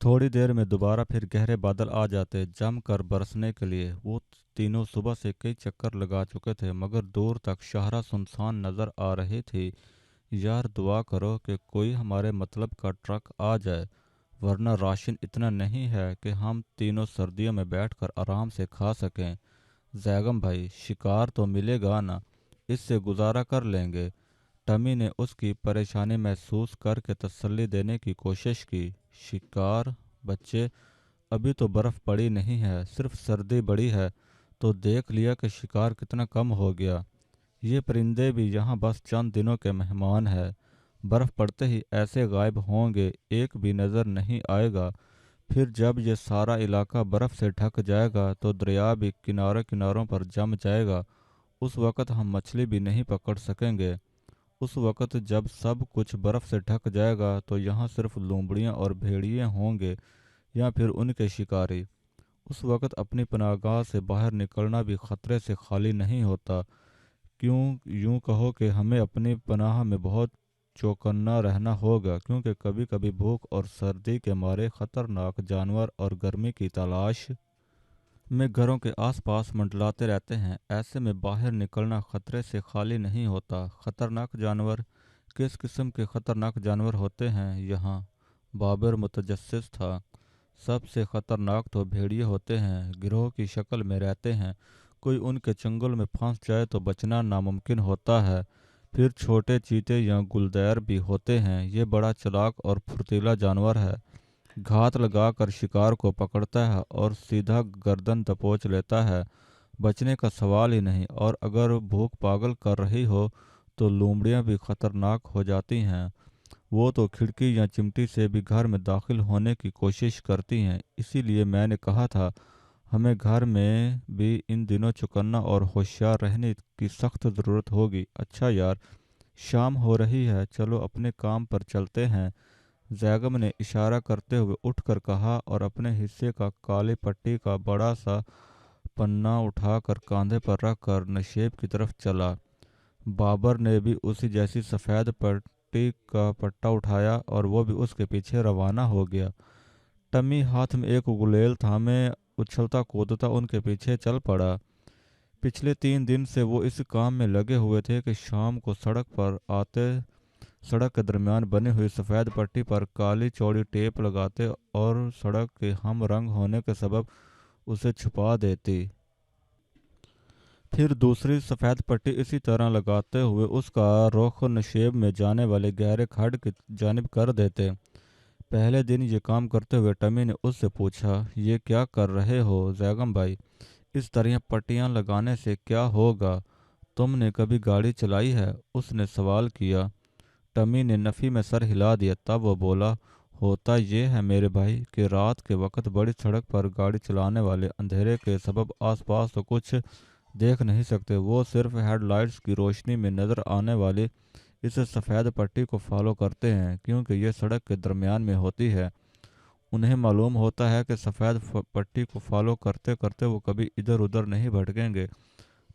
थोड़ी देर में दोबारा फिर गहरे बादल आ जाते, जम कर बरसने के लिए। वो तीनों सुबह से कई चक्कर लगा चुके थे, मगर दूर तक शाहरा सुनसान नजर आ रही थी। यार दुआ करो कि कोई हमारे मतलब का ट्रक आ जाए, वरना राशन इतना नहीं है कि हम तीनों सर्दियों में बैठकर आराम से खा सकें। जैगम भाई, शिकार तो मिलेगा ना, इससे गुजारा कर लेंगे। टमी ने उसकी परेशानी महसूस करके तसल्ली देने की कोशिश की। शिकार? बच्चे, अभी तो बर्फ़ पड़ी नहीं है, सिर्फ सर्दी बड़ी है, तो देख लिया कि शिकार कितना कम हो गया। ये परिंदे भी यहाँ बस चंद दिनों के मेहमान हैं। बर्फ़ पड़ते ही ऐसे गायब होंगे, एक भी नज़र नहीं आएगा। फिर जब ये सारा इलाका बर्फ़ से ढक जाएगा तो दरिया भी किनारों किनारों पर जम जाएगा। उस वक़्त हम मछली भी नहीं पकड़ सकेंगे। उस वक़्त जब सब कुछ बर्फ़ से ढक जाएगा तो यहाँ सिर्फ लोमड़ियाँ और भेड़िए होंगे, या फिर उनके शिकारी। उस वक़्त अपनी पनाहगाह से बाहर निकलना भी खतरे से खाली नहीं होता। क्यों, यूं कहो कि हमें अपनी पनाह में बहुत चौकन्ना रहना होगा, क्योंकि कभी कभी भूख और सर्दी के मारे खतरनाक जानवर और गर्मी की तलाश में घरों के आसपास मंडलाते रहते हैं। ऐसे में बाहर निकलना खतरे से खाली नहीं होता। खतरनाक जानवर? किस किस्म के खतरनाक जानवर होते हैं यहाँ? बाबर मुतजस्सिस था। सबसे खतरनाक तो भेड़िए होते हैं, गिरोह की शक्ल में रहते हैं। कोई उनके चंगुल में फंस जाए तो बचना नामुमकिन होता है। फिर छोटे चीते या गुलदैर भी होते हैं। ये बड़ा चालाक और फुर्तीला जानवर है। घात लगाकर शिकार को पकड़ता है और सीधा गर्दन दबोच लेता है। बचने का सवाल ही नहीं। और अगर भूख पागल कर रही हो तो लोमड़ियाँ भी खतरनाक हो जाती हैं। वो तो खिड़की या चिमटी से भी घर में दाखिल होने की कोशिश करती हैं। इसीलिए मैंने कहा था, हमें घर में भी इन दिनों चौकन्ना और होशियार रहने की सख्त ज़रूरत होगी। अच्छा यार, शाम हो रही है, चलो अपने काम पर चलते हैं। जैगम ने इशारा करते हुए उठकर कहा और अपने हिस्से का काली पट्टी का बड़ा सा पन्ना उठाकर कांधे पर रखकर नशेब की तरफ चला। बाबर ने भी उसी जैसी सफ़ेद पट्टी का पट्टा उठाया और वो भी उसके पीछे रवाना हो गया। टमी हाथ में एक गुलेल थामे उछलता कूदता उनके पीछे चल पड़ा। पिछले 3 दिन से वो इस काम में लगे हुए थे कि शाम को सड़क पर आते, सड़क के दरमियान बनी हुई सफ़ेद पट्टी पर काली चौड़ी टेप लगाते और सड़क के हम रंग होने के सबब उसे छुपा देती। फिर दूसरी सफ़ेद पट्टी इसी तरह लगाते हुए उसका रुख नशेब में जाने वाले गहरे खड्ड की जानिब कर देते। पहले दिन ये काम करते हुए टमी ने उससे पूछा, ये क्या कर रहे हो जैगम भाई? इस तरह पट्टियाँ लगाने से क्या होगा? तुमने कभी गाड़ी चलाई है? उसने सवाल किया। टमी ने नफ़ी में सर हिला दिया। तब वो बोला, होता ये है मेरे भाई कि रात के वक्त बड़ी सड़क पर गाड़ी चलाने वाले अंधेरे के सबब आसपास तो कुछ देख नहीं सकते। वो सिर्फ हेडलाइट्स की रोशनी में नज़र आने वाली इस सफ़ेद पट्टी को फॉलो करते हैं, क्योंकि ये सड़क के दरमियान में होती है। उन्हें मालूम होता है कि सफ़ेद पट्टी को फॉलो करते करते वो कभी इधर उधर नहीं भटकेंगे,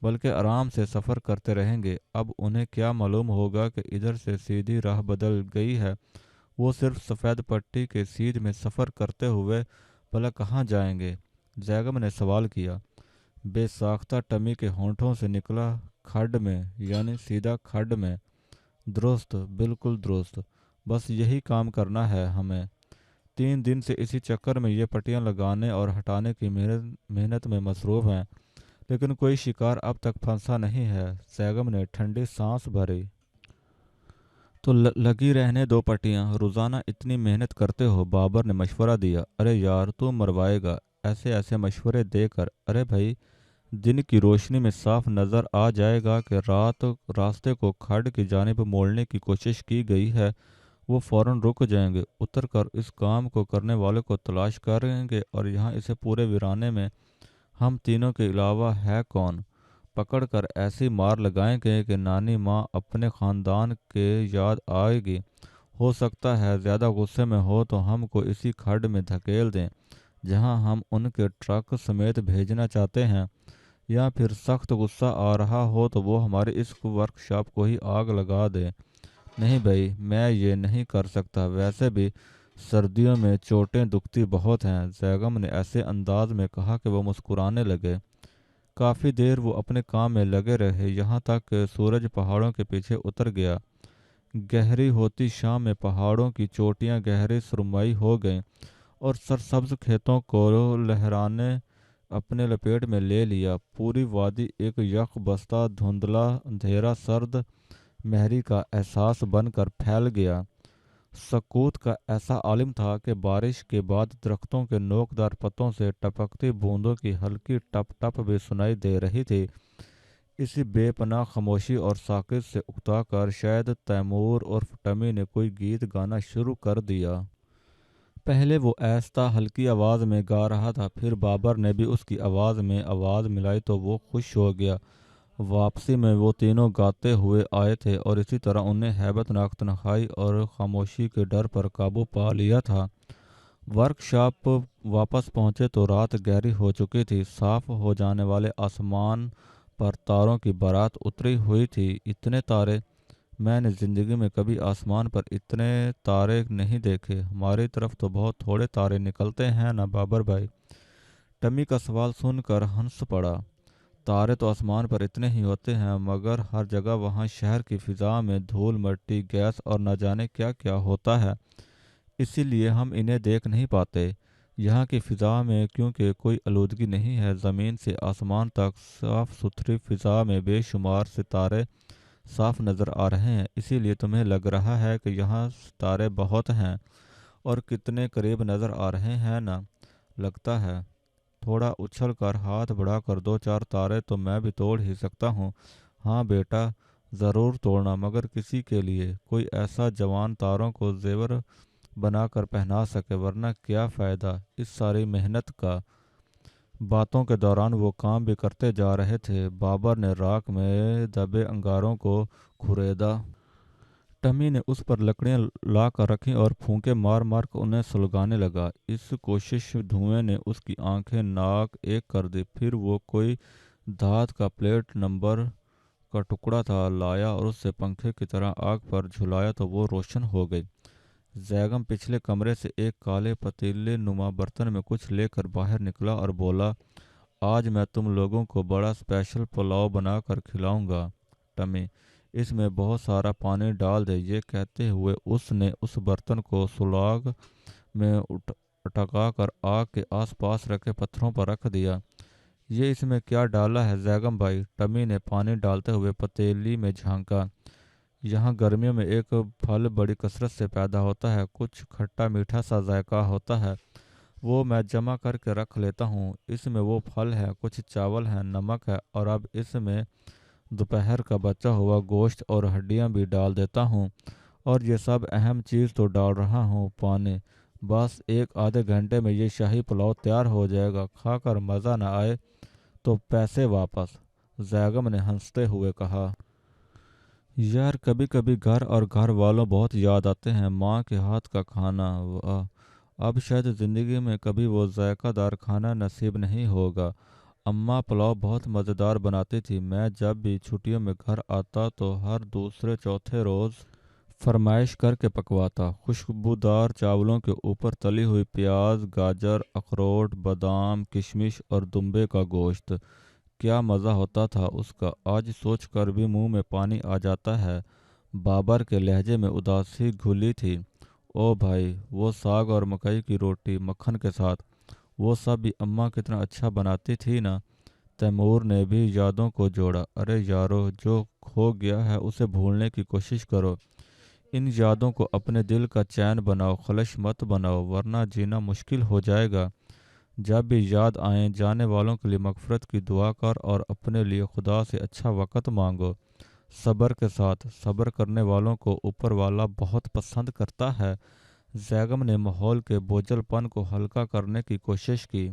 बल्कि आराम से सफ़र करते रहेंगे। अब उन्हें क्या मालूम होगा कि इधर से सीधी राह बदल गई है। वो सिर्फ सफ़ेद पट्टी के सीध में सफ़र करते हुए भला कहाँ जाएंगे? जैगम ने सवाल किया। बेसाख्ता टमी के होंठों से निकला, खड्ड में, यानी सीधा खड्ड में। दुरुस्त, बिल्कुल दुरुस्त। बस यही काम करना है हमें। 3 दिन से इसी चक्कर में ये पट्टियाँ लगाने और हटाने की मेहनत मेहनत में मसरूफ़ हैं, लेकिन कोई शिकार अब तक फंसा नहीं है। सैगम ने ठंडी सांस भरी। तो लगी रहने दो पट्टियाँ, रोज़ाना इतनी मेहनत करते हो, बाबर ने मशवरा दिया। अरे यार, तू मरवाएगा ऐसे ऐसे मशवरे देकर। अरे भाई, दिन की रोशनी में साफ नज़र आ जाएगा कि रात रास्ते को खड्ड की जानिब मोड़ने की कोशिश की गई है। वो फौरन रुक जाएंगे, उतर कर इस काम को करने वाले को तलाश करेंगे और यहाँ इसे पूरे वीराने में हम तीनों के अलावा है कौन? पकड़ कर ऐसी मार लगाएंगे कि नानी माँ अपने ख़ानदान के याद आएगी। हो सकता है ज़्यादा गुस्से में हो तो हमको इसी खड्ड में धकेल दें जहाँ हम उनके ट्रक समेत भेजना चाहते हैं, या फिर सख्त गुस्सा आ रहा हो तो वो हमारे इस वर्कशॉप को ही आग लगा दे। नहीं भाई, मैं ये नहीं कर सकता। वैसे भी सर्दियों में चोटें दुखती बहुत हैं। जैगम ने ऐसे अंदाज में कहा कि वो मुस्कुराने लगे। काफ़ी देर वो अपने काम में लगे रहे, यहाँ तक कि सूरज पहाड़ों के पीछे उतर गया। गहरी होती शाम में पहाड़ों की चोटियाँ गहरी सुरमई हो गईं और सरसब्ज खेतों को लहराने अपने लपेट में ले लिया। पूरी वादी एक यख बस्ता धुंधला अंधेरा सर्द महरी का एहसास बनकर फैल गया। सकूत का ऐसा आलिम था कि बारिश के बाद दरख्तों के नोकदार पत्तों से टपकती बूंदों की हल्की टप टप भी सुनाई दे रही थी। इसी बेपनाह खामोशी और साकित से उकताकर शायद तैमूर और टमी ने कोई गीत गाना शुरू कर दिया। पहले वो ऐसा हल्की आवाज़ में गा रहा था, फिर बाबर ने भी उसकी आवाज़ में आवाज़ मिलाई तो वो खुश हो गया। वापसी में वो तीनों गाते हुए आए थे और इसी तरह उन्हें हैबतनाक तन्हाई और खामोशी के डर पर काबू पा लिया था। वर्कशॉप वापस पहुंचे तो रात गहरी हो चुकी थी। साफ हो जाने वाले आसमान पर तारों की बारात उतरी हुई थी। इतने तारे, मैंने ज़िंदगी में कभी आसमान पर इतने तारे नहीं देखे। हमारी तरफ तो बहुत थोड़े तारे निकलते हैं ना बाबर भाई। टमी का सवाल सुनकर हंस पड़ा। तारे तो आसमान पर इतने ही होते हैं, मगर हर जगह वहाँ शहर की फिजा में धूल मिट्टी गैस और न जाने क्या क्या होता है, इसीलिए हम इन्हें देख नहीं पाते। यहाँ की फिजा में क्योंकि कोई आलूदगी नहीं है, ज़मीन से आसमान तक साफ सुथरी फिजा में बेशुमार सितारे साफ नज़र आ रहे हैं, इसीलिए तुम्हें लग रहा है कि यहाँ सितारे बहुत हैं और कितने करीब नज़र आ रहे हैं ना। लगता है थोड़ा उछल कर हाथ बढ़ाकर दो चार तारे तो मैं भी तोड़ ही सकता हूँ। हाँ बेटा, ज़रूर तोड़ना, मगर किसी के लिए कोई ऐसा जवान तारों को जेवर बनाकर पहना सके, वरना क्या फ़ायदा इस सारी मेहनत का। बातों के दौरान वो काम भी करते जा रहे थे। बाबर ने राख में दबे अंगारों को खुरेदा। टमी ने उस पर लकड़ियां ला कर रखी और फूंके मार मार कर उन्हें सुलगाने लगा। इस कोशिश धुएं ने उसकी आंखें नाक एक कर दी। फिर वो कोई धात का प्लेट नंबर का टुकड़ा था लाया और उससे पंखे की तरह आग पर झुलाया तो वो रोशन हो गई। जैगम पिछले कमरे से एक काले पतीले नुमा बर्तन में कुछ लेकर बाहर निकला और बोला, आज मैं तुम लोगों को बड़ा स्पेशल पुलाव बनाकर खिलाऊंगा। टमी, इसमें बहुत सारा पानी डाल दे। ये कहते हुए उसने उस बर्तन को सुलाग में अटका कर आग के आसपास रखे पत्थरों पर रख दिया। ये इसमें क्या डाला है जैगम भाई? टमी ने पानी डालते हुए पतीली में झांका। यहाँ गर्मियों में एक फल बड़ी कसरत से पैदा होता है, कुछ खट्टा मीठा सा जायका होता है, वो मैं जमा करके रख लेता हूँ। इसमें वो फल है, कुछ चावल है, नमक है और अब इसमें दोपहर का बचा हुआ गोश्त और हड्डियाँ भी डाल देता हूँ। और ये सब अहम चीज़ तो डाल रहा हूँ, पानी। बस एक आधे घंटे में ये शाही पुलाव तैयार हो जाएगा। खाकर मज़ा न आए तो पैसे वापस। जैगम ने हंसते हुए कहा। यार, कभी कभी घर और घर वालों बहुत याद आते हैं। माँ के हाथ का खाना, अब शायद ज़िंदगी में कभी वो जायकादार खाना नसीब नहीं होगा। अम्मा पुलाव बहुत मज़ेदार बनाती थी। मैं जब भी छुट्टियों में घर आता तो हर दूसरे चौथे रोज़ फरमाइश करके पकवाता। खुशबूदार चावलों के ऊपर तली हुई प्याज, गाजर, अखरोट, बादाम, किशमिश और दुम्बे का गोश्त। क्या मज़ा होता था उसका, आज सोचकर भी मुंह में पानी आ जाता है। बाबर के लहजे में उदासी घुली थी। ओ भाई, वो साग और मकई की रोटी मक्खन के साथ, वो सब भी अम्मा कितना अच्छा बनाती थी ना। तैमूर ने भी यादों को जोड़ा। अरे यारो, जो खो गया है उसे भूलने की कोशिश करो। इन यादों को अपने दिल का चैन बनाओ, खलश मत बनाओ, वरना जीना मुश्किल हो जाएगा। जब भी याद आए जाने वालों के लिए मगफरत की दुआ कर और अपने लिए खुदा से अच्छा वक़्त मांगो। सब्र के साथ, सब्र करने वालों को ऊपर वाला बहुत पसंद करता है। जैगम ने माहौल के बोझलपन को हल्का करने की कोशिश की।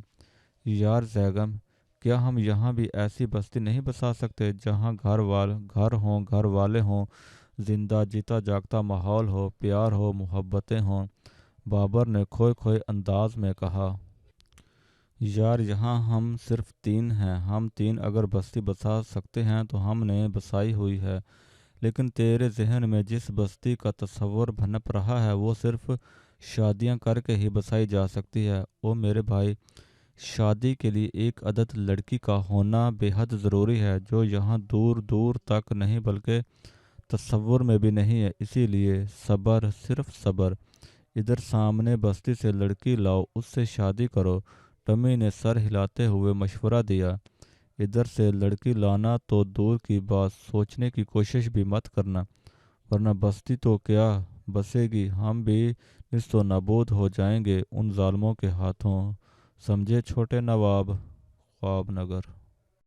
यार जैगम, क्या हम यहाँ भी ऐसी बस्ती नहीं बसा सकते जहाँ घर हों, घर वाले हों, जिंदा जीता जागता माहौल हो, प्यार हो, मोहब्बतें हों? बाबर ने खोए खोए अंदाज में कहा। यार, यहाँ हम सिर्फ तीन हैं। हम तीन अगर बस्ती बसा सकते हैं तो हमने बसाई हुई है। लेकिन तेरे जहन में जिस बस्ती का तस्वर भनक रहा है वो सिर्फ شادیاں کر کے ہی بسائی جا سکتی ہے۔ او میرے بھائی، شادی کے لیے ایک عدد لڑکی کا ہونا بے حد ضروری ہے، جو یہاں دور دور تک نہیں بلکہ تصور میں بھی نہیں ہے۔ اسی لیے صبر، صرف صبر۔ ادھر سامنے بستی سے لڑکی لاؤ، اس سے شادی کرو، ٹمی نے سر ہلاتے ہوئے مشورہ دیا۔ ادھر سے لڑکی لانا تو دور کی بات، سوچنے کی کوشش بھی مت کرنا، ورنہ بستی تو کیا بسے گی، ہم بھی نست و نابود ہو جائیں گے ان ظالموں کے ہاتھوں۔ سمجھے چھوٹے نواب؟ خواب نگر۔